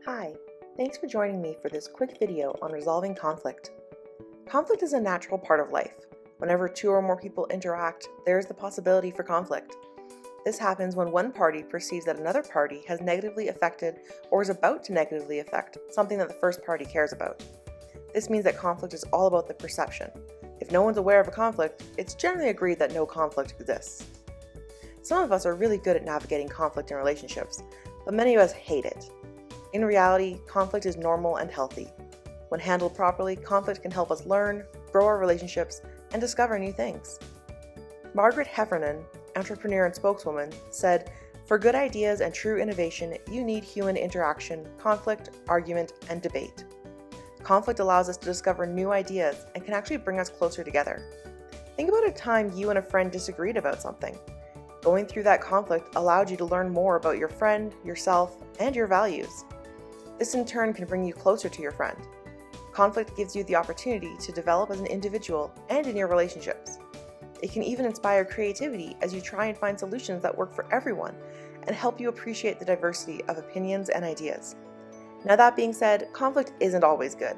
Hi, thanks for joining me for this quick video on resolving conflict. Conflict is a natural part of life. Whenever two or more people interact, there is the possibility for conflict. This happens when one party perceives that another party has negatively affected or is about to negatively affect something that the first party cares about. This means that conflict is all about the perception. If no one's aware of a conflict, it's generally agreed that no conflict exists. Some of us are really good at navigating conflict in relationships, but many of us hate it. In reality, conflict is normal and healthy. When handled properly, conflict can help us learn, grow our relationships, and discover new things. Margaret Heffernan, entrepreneur and spokeswoman, said, "For good ideas and true innovation, you need human interaction, conflict, argument, and debate." Conflict allows us to discover new ideas and can actually bring us closer together. Think about a time you and a friend disagreed about something. Going through that conflict allowed you to learn more about your friend, yourself, and your values. This in turn can bring you closer to your friend. Conflict gives you the opportunity to develop as an individual and in your relationships. It can even inspire creativity as you try and find solutions that work for everyone and help you appreciate the diversity of opinions and ideas. Now that being said, conflict isn't always good.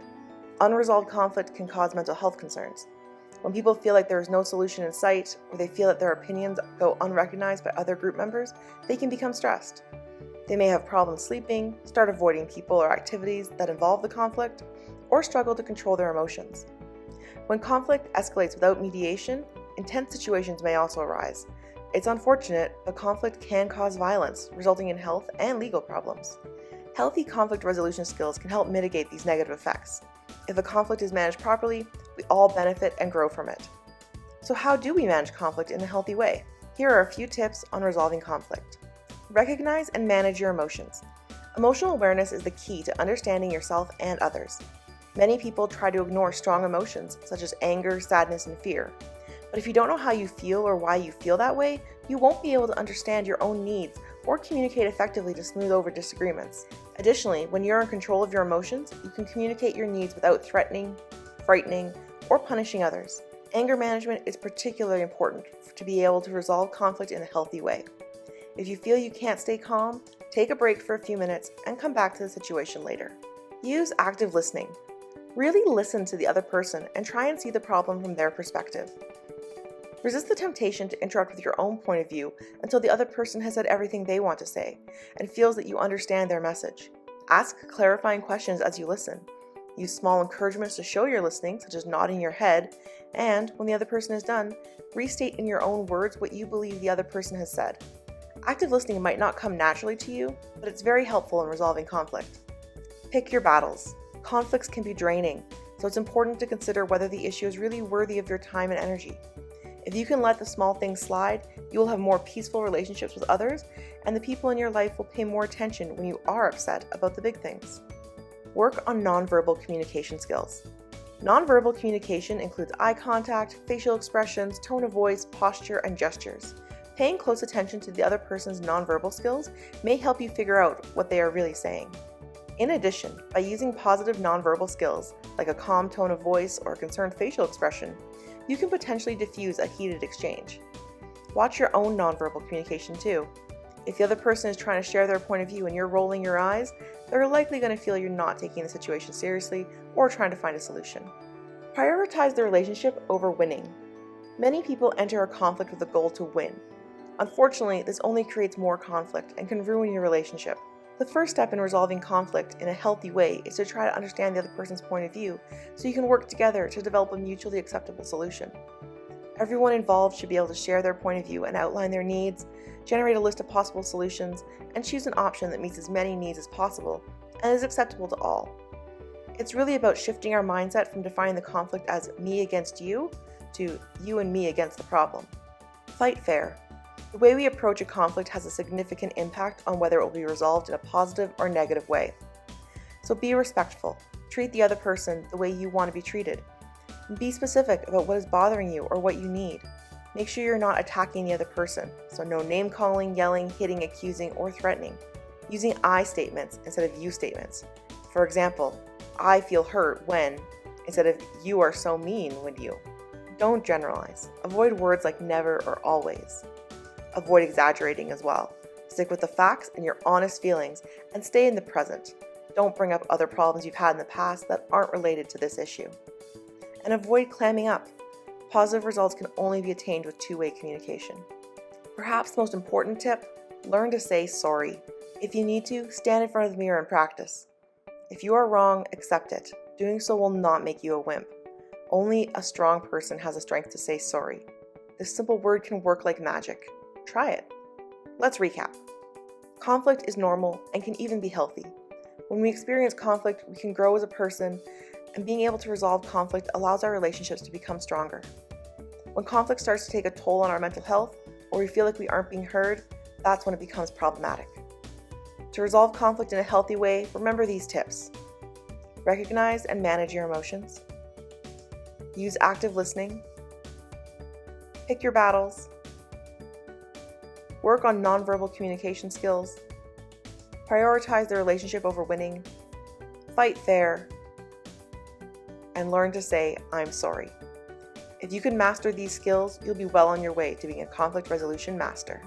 Unresolved conflict can cause mental health concerns. When people feel like there is no solution in sight, or they feel that their opinions go unrecognized by other group members, they can become stressed. They may have problems sleeping, start avoiding people or activities that involve the conflict, or struggle to control their emotions. When conflict escalates without mediation, intense situations may also arise. It's unfortunate, but conflict can cause violence, resulting in health and legal problems. Healthy conflict resolution skills can help mitigate these negative effects. If a conflict is managed properly, we all benefit and grow from it. So how do we manage conflict in a healthy way? Here are a few tips on resolving conflict. Recognize and manage your emotions. Emotional awareness is the key to understanding yourself and others. Many people try to ignore strong emotions such as anger, sadness, and fear. But if you don't know how you feel or why you feel that way, you won't be able to understand your own needs or communicate effectively to smooth over disagreements. Additionally, when you're in control of your emotions, you can communicate your needs without threatening, frightening, or punishing others. Anger management is particularly important to be able to resolve conflict in a healthy way. If you feel you can't stay calm, take a break for a few minutes and come back to the situation later. Use active listening. Really listen to the other person and try and see the problem from their perspective. Resist the temptation to interrupt with your own point of view until the other person has said everything they want to say and feels that you understand their message. Ask clarifying questions as you listen. Use small encouragements to show you're listening, such as nodding your head, and when the other person is done, restate in your own words what you believe the other person has said. Active listening might not come naturally to you, but it's very helpful in resolving conflict. Pick your battles. Conflicts can be draining, so it's important to consider whether the issue is really worthy of your time and energy. If you can let the small things slide, you will have more peaceful relationships with others, and the people in your life will pay more attention when you are upset about the big things. Work on nonverbal communication skills. Nonverbal communication includes eye contact, facial expressions, tone of voice, posture, and gestures. Paying close attention to the other person's nonverbal skills may help you figure out what they are really saying. In addition, by using positive nonverbal skills, like a calm tone of voice or a concerned facial expression, you can potentially diffuse a heated exchange. Watch your own nonverbal communication too. If the other person is trying to share their point of view and you're rolling your eyes, they're likely going to feel you're not taking the situation seriously or trying to find a solution. Prioritize the relationship over winning. Many people enter a conflict with a goal to win. Unfortunately, this only creates more conflict and can ruin your relationship. The first step in resolving conflict in a healthy way is to try to understand the other person's point of view so you can work together to develop a mutually acceptable solution. Everyone involved should be able to share their point of view and outline their needs, generate a list of possible solutions, and choose an option that meets as many needs as possible and is acceptable to all. It's really about shifting our mindset from defining the conflict as me against you to you and me against the problem. Fight fair. The way we approach a conflict has a significant impact on whether it will be resolved in a positive or negative way. So be respectful. Treat the other person the way you want to be treated. And be specific about what is bothering you or what you need. Make sure you're not attacking the other person, so no name calling, yelling, hitting, accusing, or threatening. Using I statements instead of you statements. For example, I feel hurt when, instead of you are so mean when you. Don't generalize. Avoid words like never or always. Avoid exaggerating as well. Stick with the facts and your honest feelings and stay in the present. Don't bring up other problems you've had in the past that aren't related to this issue. And avoid clamming up. Positive results can only be attained with two-way communication. Perhaps the most important tip, learn to say sorry. If you need to, stand in front of the mirror and practice. If you are wrong, accept it. Doing so will not make you a wimp. Only a strong person has the strength to say sorry. This simple word can work like magic. Try it. Let's recap. Conflict is normal and can even be healthy. When we experience conflict, we can grow as a person, and being able to resolve conflict allows our relationships to become stronger. When conflict starts to take a toll on our mental health, or we feel like we aren't being heard, that's when it becomes problematic. To resolve conflict in a healthy way, remember these tips. Recognize and manage your emotions. Use active listening. Pick your battles. Work on nonverbal communication skills. Prioritize the relationship over winning. Fight fair. And learn to say, I'm sorry. If you can master these skills, you'll be well on your way to being a conflict resolution master.